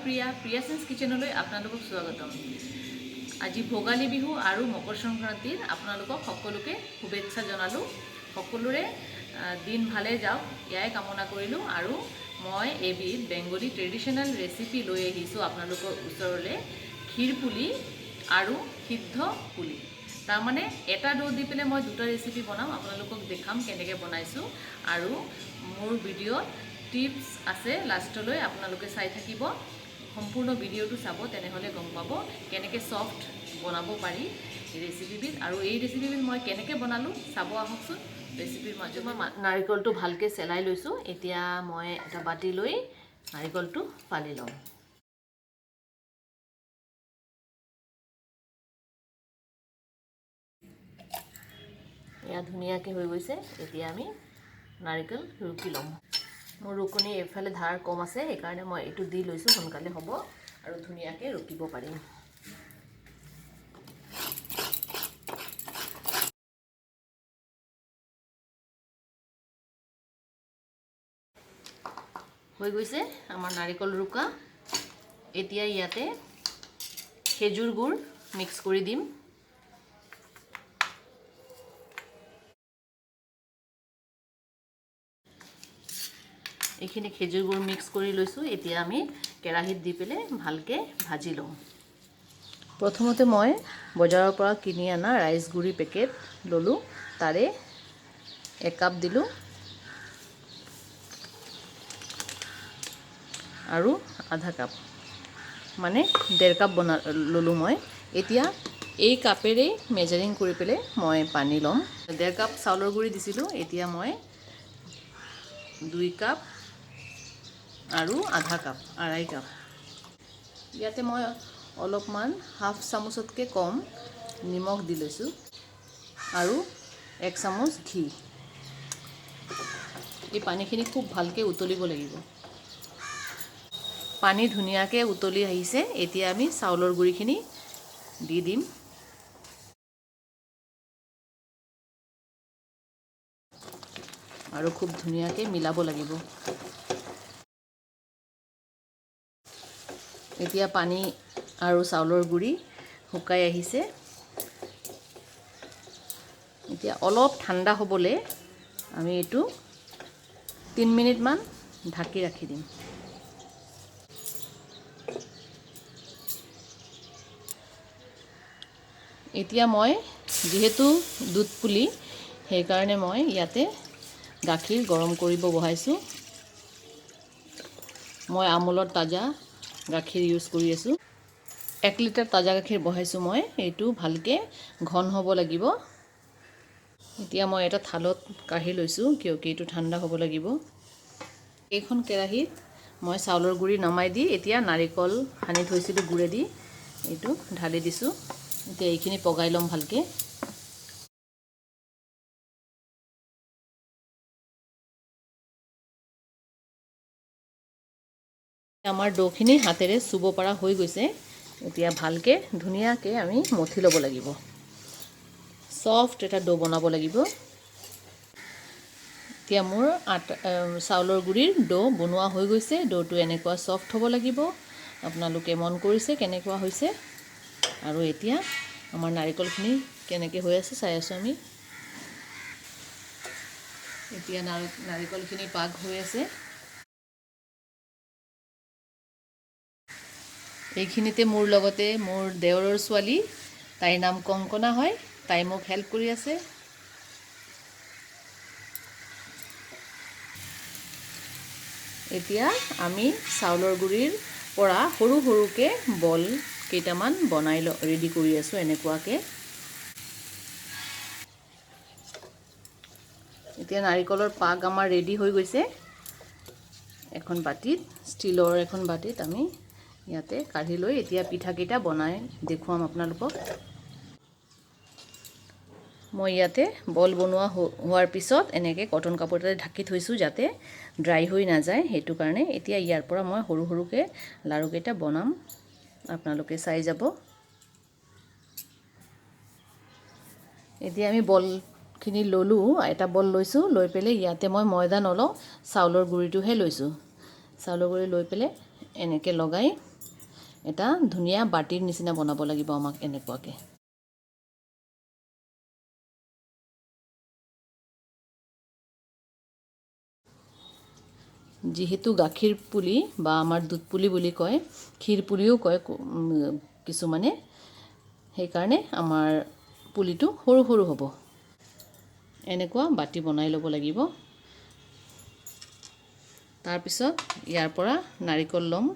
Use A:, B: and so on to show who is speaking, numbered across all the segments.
A: প্ৰিয়াছেন্স কিচেনলৈ আপোনালোকক স্বাগতম। আজি ভোগালী বিহু আৰু মকৰ সংক্ৰান্তিৰ আপোনালোকক সকলোকে শুভেচ্ছা জনালোঁ। সকলোৰে দিন ভালে যাওক ইয়াই কামনা কৰিলোঁ। আৰু মই এবিধ বেংগলী ট্ৰেডিশ্যনেল ৰেচিপি লৈ আহিছোঁ আপোনালোকৰ ওচৰলৈ, ক্ষীৰ পুলি আৰু সিদ্ধ পুলি। তাৰমানে এটা ডো দি পেলাই মই দুটা ৰেচিপি বনাম, আপোনালোকক দেখাম কেনেকৈ বনাইছোঁ। আৰু মোৰ ভিডিঅ'ত টিপছ আছে, লাষ্টলৈ আপোনালোকে চাই থাকিব, সম্পূৰ্ণ ভিডিঅ'টো চাব, তেনেহ'লে গম পাব কেনেকৈ ছফ্ট বনাব পাৰি এই ৰেচিপিবিধ। আৰু এই ৰেচিপিবিধ মই কেনেকৈ বনালোঁ চাব আহকচোন। ৰেচিপিৰ মাজত মই নাৰিকলটো ভালকৈ চেলাই লৈছোঁ। এতিয়া মই এটা বাতি লৈ নাৰিকলটো ফালি ল'ম। এয়া ধুনীয়াকৈ হৈ গৈছে। এতিয়া আমি নাৰিকল ৰুকি ল'ম। মোৰ ৰুকনি এইফালে ধাৰ কম আছে, সেইকাৰণে মই এইটো দি লৈছোঁ, সোনকালে হ'ব আৰু ধুনীয়াকৈ ৰুকিব পাৰিম। হৈ গৈছে আমাৰ নাৰিকল ৰুকা। এতিয়া ইয়াতে খেজুৰ গুড় মিক্স কৰি দিম। এইখিনি খেজুৰ গুড় মিক্স কৰি লৈছোঁ। এতিয়া আমি কেৰাহীত দি পেলাই ভালকৈ ভাজি লওঁ। প্ৰথমতে মই বজাৰৰ পৰা কিনি অনা ৰাইচ গুড়ি পেকেট ল'লোঁ, তাৰে 1 কাপ দিলোঁ আৰু আধা কাপ, মানে 1.5 কাপ ল'লোঁ মই। এতিয়া এই কাপেৰেই মেজাৰিং কৰি পেলাই মই পানী ল'ম। 1.5 কাপ চাউলৰ গুড়ি দিছিলোঁ, এতিয়া মই 2 কাপ আৰু আধা কাপ, 2.5 কাপ। ইয়াতে মই অলপমান হাফ চামুচতকৈ কম নিমখ দি লৈছোঁ আৰু 1 চামুচ ঘি। এই পানীখিনি খুব ভালকৈ উতলিব লাগিব। পানী ধুনীয়াকৈ উতলি আহিছে। এতিয়া আমি চাউলৰ গুড়িখিনি দি দিম। আৰু খুব ধুনীয়াকৈ মিলাব লাগিব। এতিয়া পানী আৰু চাউলৰ গুড়ি শুকাই আহিছে। এতিয়া অলপ ঠাণ্ডা হ'বলৈ আমি এইটো 3 মিনিটমান ঢাকি ৰাখি দিম। এতিয়া মই যিহেতু দুধ পুলি, সেইকাৰণে মই ইয়াতে গাখীৰ গৰম কৰিব বহাইছোঁ। মই আমুলৰ তাজা গাখীৰ ইউজ কৰি আছোঁ। 1 লিটাৰ তাজা গাখীৰ বহাইছোঁ মই। এইটো ভালকৈ ঘন হ'ব লাগিব। এতিয়া মই এটা থালত কাঢ়ি লৈছোঁ, কিয়কি এইটো ঠাণ্ডা হ'ব লাগিব। এইখন কেৰাহীত মই চাউলৰ গুড়ি নমাই দি এতিয়া নাৰিকল সানি থৈছিলোঁ গুড়েদি, এইটো ঢালি দিছোঁ। এতিয়া এইখিনি পগাই ল'ম ভালকৈ। আমাৰ ডোখিনি হাতেৰে চুব পৰা হৈ গৈছে। এতিয়া ভালকৈ ধুনীয়াকৈ আমি মঠি ল'ব লাগিব। ছফ্ট এটা ডো বনাব লাগিব। এতিয়া মোৰ চাউলৰ গুড়িৰ ডো বনোৱা হৈ গৈছে। ডোটো এনেকুৱা ছফ্ট হ'ব লাগিব। আপোনালোকে মন কৰিছে কেনেকুৱা হৈছে। আৰু এতিয়া আমাৰ নাৰিকলখিনি কেনেকৈ হৈ আছে চাই আছোঁ আমি। এতিয়া নাৰিকলখিনি পাক হৈ আছে। এইখিনিতে মোৰ লগতে মোৰ দেওৰৰ ছোৱালী, তাইৰ নাম কংকনা হয়, তাই মোক হেল্প কৰি আছে। এতিয়া আমি চাউলৰ গুড়িৰ পৰা সৰু সৰুকৈ বল কেইটামান বনাই ৰেডি কৰি আছোঁ এনেকুৱাকৈ। এতিয়া নাৰিকলৰ পাক আমাৰ ৰেডি হৈ গৈছে। এখন বাতিত, ষ্টীলৰ এখন বাতিত আমি ইয়াতে কাঢ়ি লৈ এতিয়া পিঠাকেইটা বনাই দেখুৱাম আপোনালোকক। মই ইয়াতে বল বনোৱা হোৱাৰ পিছত এনেকৈ কটন কাপোৰ এটাৰে ঢাকি থৈছোঁ, যাতে ড্ৰাই হৈ নাযায়, সেইটো কাৰণে। এতিয়া ইয়াৰ পৰা মই সৰু সৰুকৈ লাড়ুকেইটা বনাম, আপোনালোকে চাই যাব। এতিয়া আমি বলখিনি ল'লোঁ, এটা বল লৈছোঁ, লৈ পেলাই ইয়াতে মই ময়দা নলওঁ, চাউলৰ গুড়িটোহে লৈছোঁ। চাউলৰ গুড়ি লৈ পেলাই এনেকৈ লগাই এটা ধুনীয়া বাটিৰ নিচিনা বনাব লাগিব আমাক এনেকুৱাকৈ। যিহেতু গাখীৰ পুলি বা আমাৰ দুধ পুলি বুলি কয়, ক্ষীৰ পুলিও কয় কিছুমানে, সেইকাৰণে আমাৰ পুলিটো সৰু সৰু হ'ব। এনেকুৱা বাটি বনাই ল'ব লাগিব। তাৰপিছত ইয়াৰ পৰা নাৰিকল ল'ম।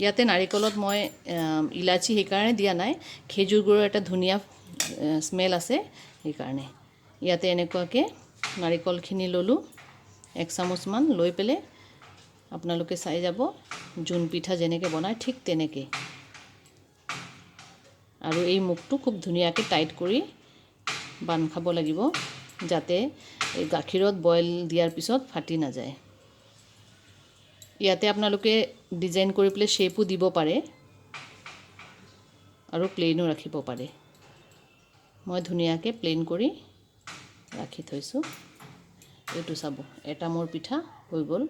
A: ইয়াতে নাৰিকলত মই ইলাচি সেইকাৰণে দিয়া নাই, খেজুৰ গুড়ৰ এটা ধুনীয়া স্মেল আছে সেইকাৰণে। ইয়াতে এনেকুৱাকৈ নাৰিকলখিনি ল'লোঁ, 1 চামুচমান লৈ পেলাই আপোনালোকে চাই যাব, জোন পিঠা যেনেকৈ বনায় ঠিক তেনেকৈ। আৰু এই মুখটো খুব ধুনীয়াকৈ টাইট কৰি বান্ধ খাব লাগিব, যাতে এই গাখীৰত বইল দিয়াৰ পিছত ফাটি নাযায়। ইয়াতে আপোনালোকে ডিজাইন কৰি পেলাই শ্বেপো দিব পাৰে আৰু প্লেইনো ৰাখিব পাৰে। মই ধুনীয়াকৈ প্লেইন কৰি ৰাখি থৈছোঁ। এইটো চাব, এটা মোৰ পিঠা হৈ গ'ল।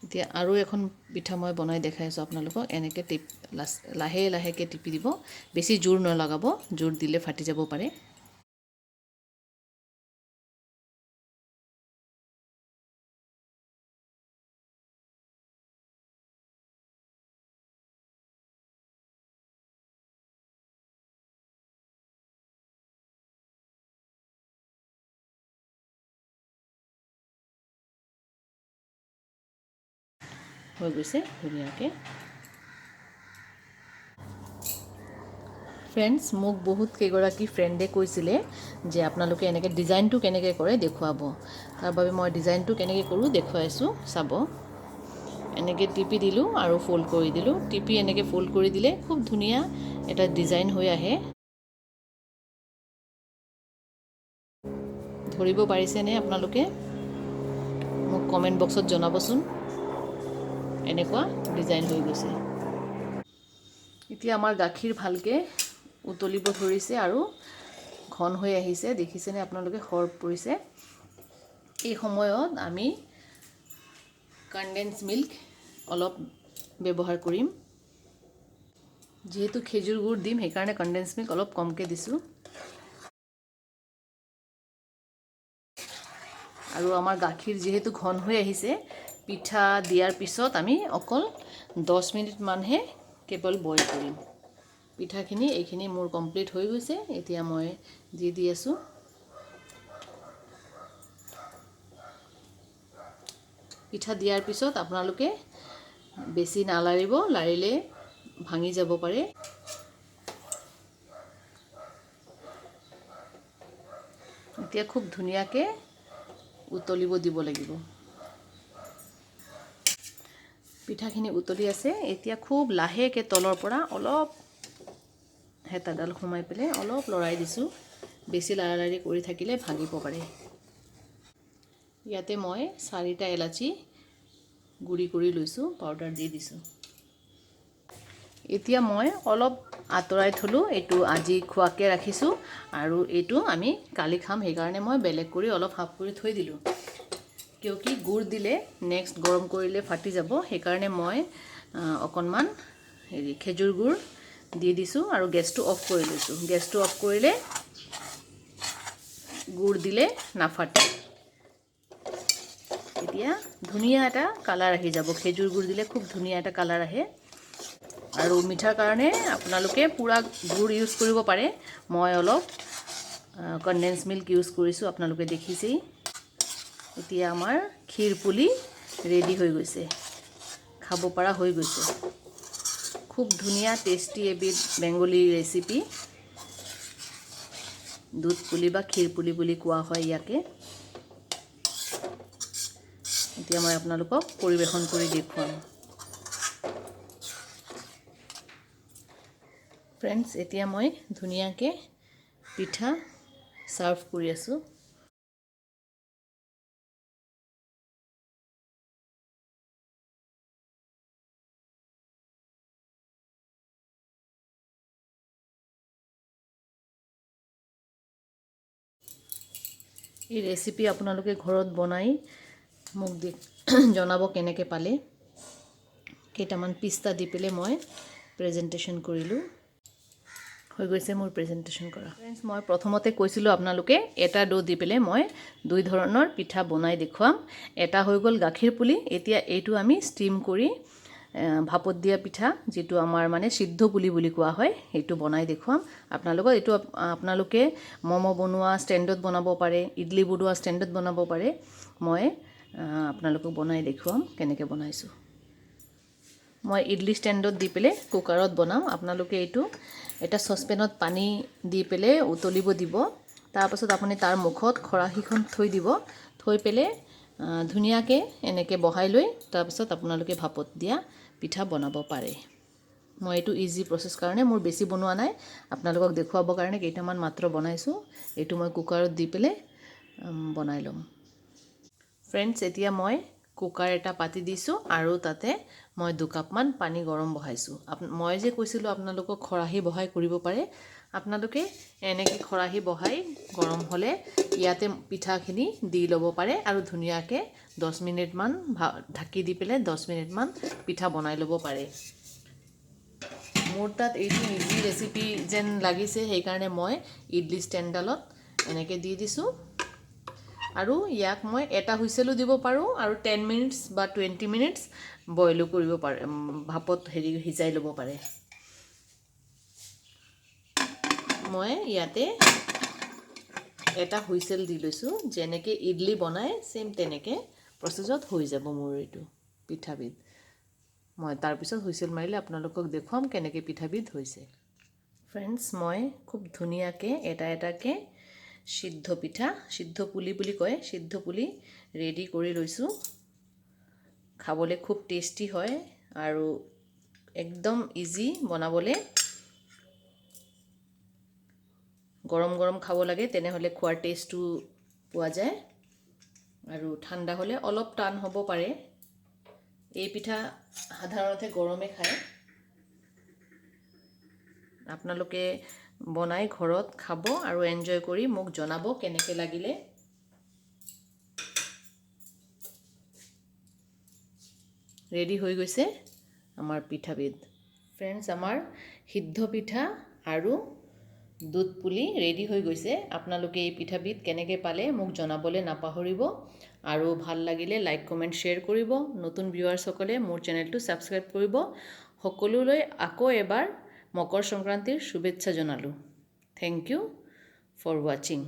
A: এতিয়া আৰু এখন পিঠা মই বনাই দেখাই আছোঁ আপোনালোকক। এনেকৈ লাহে লাহেকৈ টিপি দিব, বেছি জোৰ নলগাব, জোৰ দিলে ফাটি যাব পাৰে। হৈ গৈছে ধুনীয়াকৈ। ফ্ৰেণ্ডছ, মোক বহুত কেইগৰাকী ফ্ৰেণ্ডে কৈছিলে যে আপোনালোকে এনেকৈ ডিজাইনটো কেনেকৈ কৰে দেখুৱাব। তাৰ বাবে মই ডিজাইনটো কেনেকৈ কৰোঁ দেখুৱাইছোঁ, চাব। এনেকৈ টিপি দিলোঁ আৰু ফ'ল্ড কৰি দিলোঁ। টিপি এনেকৈ ফ'ল্ড কৰি দিলে খুব ধুনীয়া এটা ডিজাইন হৈ আহে। ধৰিব পাৰিছেনে আপোনালোকে? মোক কমেণ্ট বক্সত জনাবচোন। এনেকুৱা ডিজাইন হৈ গৈছে। এতিয়া আমাৰ গাখীৰ ভালকৈ উতলিব ধৰিছে আৰু ঘন হৈ আহিছে, দেখিছেনে আপোনালোকে? সৰ পৰিছে। এই সময়ত আমি কনডেন্স মিল্ক অলপ ব্যৱহাৰ কৰিম। যিহেতু খেজুৰ গুড় দিম, সেইকাৰণে কনডেন্স মিল্ক অলপ কমকৈ দিছোঁ। আৰু আমাৰ গাখীৰ যিহেতু ঘন হৈ আহিছে, পিঠা দিয়াৰ পিছত আমি অকল 10 মিনিটমানহে কেৱল বইল কৰিম। পিঠাখিনি এইখিনি মোৰ কমপ্লিট হৈ গৈছে। এতিয়া মই দি আছোঁ। পিঠা দিয়াৰ পিছত আপোনালোকে বেছি নালাৰিব, লাৰিলে ভাঙি যাব পাৰে। এতিয়া খুব ধুনীয়াকৈ উতলিব দিব লাগিব। পিঠাখিনি উতলি আছে। এতিয়া খুব লাহেকৈ তলৰ পৰা অলপ হেতাডাল সোমাই পেলাই অলপ লৰাই দিছোঁ। বেছি লাৰালাৰি কৰি থাকিলে ভাঙিব পাৰে। ইয়াতে মই 4টা এলাচি গুড়ি কৰি লৈছোঁ, পাউডাৰ দি দিছোঁ। এতিয়া মই অলপ আঁতৰাই থলোঁ। এইটো আজি খোৱাকৈ ৰাখিছোঁ আৰু এইটো আমি কালি খাম, সেইকাৰণে মই বেলেগ কৰি অলপ হাফ কৰি থৈ দিলোঁ। কিয় কি গুড় দিলে নেক্সট গৰম কৰিলে ফাটি যাব, সেইকাৰণে মই অকণমান খেজুৰ গুড় দি দিছোঁ আৰু গেছটো অফ কৰি লৈছোঁ। গেছটো অফ কৰিলে গুড় দিলে নাফাটে। এতিয়া ধুনীয়া এটা কালাৰ আহি যাব। খেজুৰ গুড় দিলে খুব ধুনীয়া এটা কালাৰ আহে। আৰু মিঠাৰ কাৰণে আপোনালোকে পূৰা গুড় ইউজ কৰিব পাৰে। মই অলপ কনডেন্স মিল্ক ইউজ কৰিছোঁ, আপোনালোকে দেখিছেই। এতিয়া আমাৰ ক্ষীৰ পুলি ৰেডি হৈ গৈছে, খাব পৰা হৈ গৈছে। খুব ধুনীয়া টেষ্টি এবিধ বেংগলী ৰেচিপি। দুধ পুলি বা ক্ষীৰ পুলি বুলি কোৱা হয় ইয়াকে। এতিয়া মই আপোনালোকক পৰিৱেশন কৰি দেখুৱাম। ফ্ৰেণ্ডছ, এতিয়া মই ধুনীয়াকৈ পিঠা ছাৰ্ভ কৰি আছোঁ। এই ৰেচিপি আপোনালোকে ঘৰত বনাই মোক জনাব কেনেকৈ পালে। কেইটামান পিস্তা দি পেলাই মই প্ৰেজেণ্টেশ্যন কৰিলোঁ। হৈ গৈছে মোৰ প্ৰেজেণ্টেশ্যন কৰা। ফ্ৰেণ্ডছ, মই প্ৰথমতে কৈছিলোঁ আপোনালোকে এটা ডো দি পেলাই মই 2 ধৰণৰ পিঠা বনাই দেখুৱাম। এটা হৈ গ'ল গাখীৰ পুলি। এতিয়া এইটো আমি ষ্টিম কৰি ভাপত দিয়া পিঠা, যিটো আমাৰ মানে সিদ্ধ পুলি বুলি কোৱা হয়, সেইটো বনাই দেখুৱাম আপোনালোকক। এইটো আপোনালোকে ম'ম' বনোৱা ষ্টেণ্ডত বনাব পাৰে, ইডলি বনোৱা ষ্টেণ্ডত বনাব পাৰে। মই আপোনালোকক বনাই দেখুৱাম কেনেকৈ বনাইছোঁ। মই ইডলি ষ্টেণ্ডত দি পেলাই কুকাৰত বনাম। আপোনালোকে এইটো এটা চচপেনত পানী দি পেলাই উতলিব দিব। তাৰপাছত আপুনি তাৰ মুখত খৰাহীখন থৈ দিব। থৈ পেলাই ধুনীয়াকৈ এনেকৈ বহাই লৈ তাৰপিছত আপোনালোকে ভাপত দিয়া পিঠা বনাব পাৰে। মই এইটো ইজি প্ৰচেছ কাৰণে মোৰ বেছি বনোৱা নাই, আপোনালোকক দেখুৱাবৰ কাৰণে কেইটামান মাত্ৰ বনাইছোঁ। এইটো মই কুকাৰত দি পেলাই বনাই ল'ম। ফ্ৰেণ্ডছ, এতিয়া মই কুকাৰ এটা পাতি দিছোঁ আৰু তাতে মই 2 কাপমান পানী গৰম বহাইছোঁ। মই যে কৈছিলোঁ আপোনালোকক খৰাহী বহাই কৰিব পাৰে, আপোনালোকে এনেকৈ খৰাহী বহাই গৰম হ'লে ইয়াতে পিঠাখিনি দি ল'ব পাৰে আৰু ধুনীয়াকৈ 10 মিনিটমান ঢাকি দি পেলাই 10 মিনিটমান পিঠা বনাই ল'ব পাৰে। মোৰ তাত এইটো ইজি ৰেচিপি যেন লাগিছে, সেইকাৰণে মই ইডলি ষ্টেণ্ডডালত এনেকৈ দি দিছোঁ। আৰু ইয়াক মই এটা হুইচেলো দিব পাৰোঁ আৰু 10 মিনিটছ বা 20 মিনিটছ বইলো কৰিব পাৰে, ভাপত সিজাই ল'ব পাৰে। মই ইয়াতে এটা হুইচেল দি লৈছোঁ। যেনেকৈ ইডলি বনাই চেম তেনেকৈ প্ৰচেছত হৈ যাব মোৰ এইটো পিঠাবিধ। মই তাৰপিছত হুইচেল মাৰিলে আপোনালোকক দেখুৱাম কেনেকৈ পিঠাবিধ হৈছে। ফ্ৰেণ্ডছ, মই খুব ধুনীয়াকৈ এটা এটাকৈ সিদ্ধ পিঠা, সিদ্ধ পুলি বুলি কয়, সিদ্ধ পুলি ৰেডি কৰি লৈছোঁ। খাবলৈ খুব টেষ্টি হয় আৰু একদম ইজি বনাবলৈ। গৰম গৰম খাব লাগে, তেনেহ'লে খোৱাৰ টেষ্টটো পোৱা যায়। আৰু ঠাণ্ডা হ'লে অলপ টান হ'ব পাৰে। এই পিঠা সাধাৰণতে গৰমে খায়। আপোনালোকে বনাই ঘৰত খাব আৰু এনজয় কৰি মোক জনাব কেনেকৈ লাগিলে। ৰেডি হৈ গৈছে আমাৰ পিঠাবিধ। ফ্ৰেণ্ডছ, আমাৰ সিদ্ধ পিঠা আৰু দুধ পুলি ৰেডি হৈ গৈছে। আপোনালোকে এই পিঠাবিধ কেনেকৈ পালে মোক জনাবলৈ নাপাহৰিব। আৰু ভাল লাগিলে লাইক, কমেণ্ট, শ্বেয়াৰ কৰিব। নতুন ভিউৱাৰ্ছসকলে মোৰ চেনেলটো ছাবস্ক্ৰাইব কৰিব। সকলোলৈ আকৌ এবাৰ মকৰ সংক্ৰান্তিৰ শুভেচ্ছা জনালোঁ। থেংক ইউ ফৰ ৱাচিং।